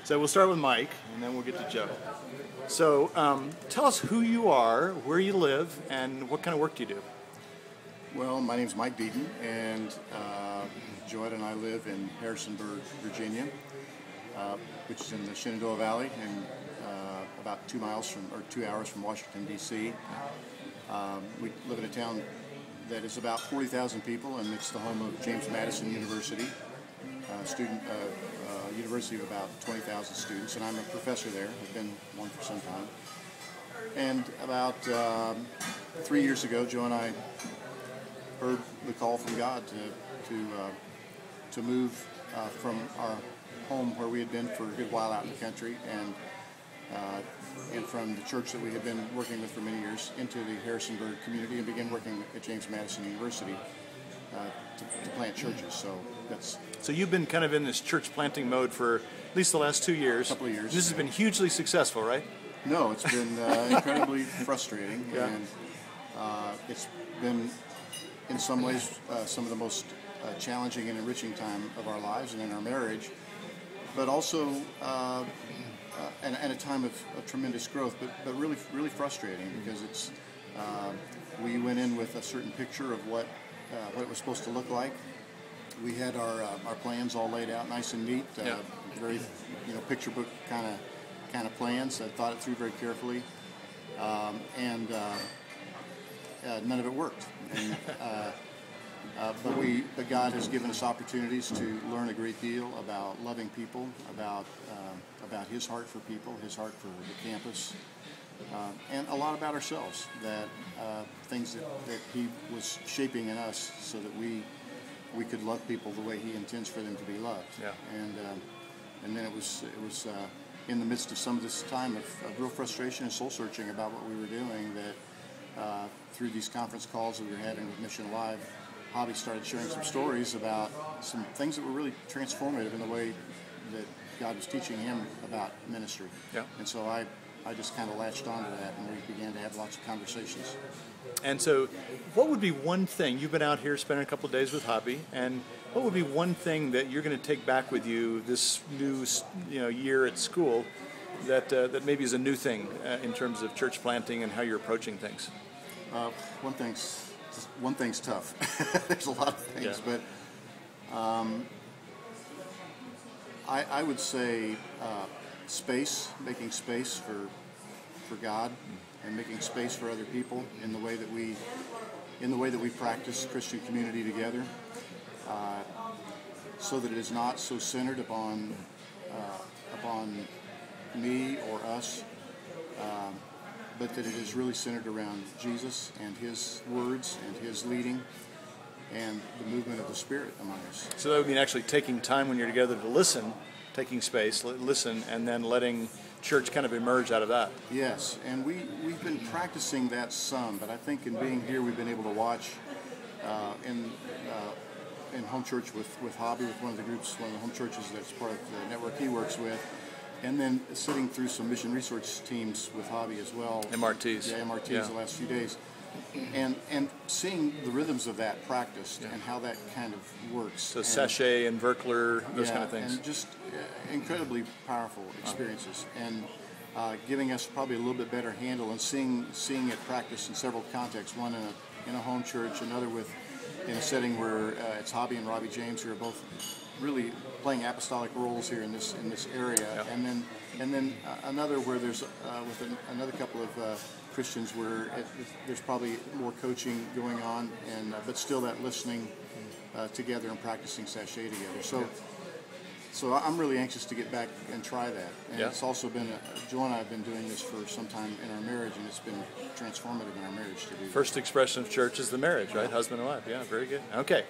So we'll start with Mike, and then we'll get to Joe. So tell us who you are, where you live, and what kind of work do you do? Well, my name's Mike Deaton, and Joette and I live in Harrisonburg, Virginia, which is in the Shenandoah Valley, and about 2 hours from Washington, D.C. We live in a town that is about 40,000 people, and it's the home of James Madison University, university of about 20,000 students, and I'm a professor there. I've been one for some time. And about 3 years ago, Joe and I heard the call from God to move from our home where we had been for a good while out in the country, and from the church that we had been working with for many years into the Harrisonburg community, and begin working at James Madison University to plant churches. So you've been kind of in this church planting mode for at least the last 2 years. A couple of years. This has been hugely successful, right? No, it's been incredibly frustrating, yeah. And it's been, in some ways, some of the most challenging and enriching time of our lives and in our marriage, but also and a time of tremendous growth, but really frustrating, because it's we went in with a certain picture of what it was supposed to look like. We had our plans all laid out nice and neat, very picture book kind of plans. I thought it through very carefully, and none of it worked. And, but God has given us opportunities to learn a great deal about loving people, about His heart for people, His heart for the campus, and a lot about ourselves. That things that He was shaping in us so that we could love people the way He intends for them to be loved. Yeah. And then it was in the midst of some of this time of real frustration and soul searching about what we were doing, that through these conference calls that we were having with Mission Alive, Hobby started sharing some stories about some things that were really transformative in the way that God was teaching him about ministry. Yeah. And so I just kind of latched onto that, and we began to have lots of conversations. And so what would be one thing, you've been out here spending a couple of days with Hobby, and what would be one thing that you're going to take back with you this new year at school that maybe is a new thing in terms of church planting and how you're approaching things? One thing's tough. There's a lot of things, yeah. But I would say making space for God, and making space for other people in the way that we practice Christian community together, so that it is not so centered upon me or us, but that it is really centered around Jesus and His words and His leading and the movement of the Spirit among us. So that would mean actually taking time when you're together to listen, taking space, listen, and then letting church kind of emerge out of that. Yes, and we've been practicing that some, but I think in being here we've been able to watch in home church with Hobby, with one of the home churches that's part of the network he works with, and then sitting through some mission resource teams with Hobby as well. MRTs. Yeah, MRTs the last few days. And seeing the rhythms of that practiced and how that kind of works. So Sachet and Verkler, those kind of things. And just incredibly powerful experiences, and giving us probably a little bit better handle and seeing it practiced in several contexts. One in a home church, another in a setting where it's Hobby and Robbie James, who are both really playing apostolic roles here in this area, and then another where there's with another couple of Christians where there's probably more coaching going on, but still that listening together and practicing Sachet together. So I'm really anxious to get back and try that. And it's also been, Joe and I have been doing this for some time in our marriage, and it's been transformative in our marriage to do. First expression of church is the marriage, right? Husband and wife. Yeah, very good. Okay.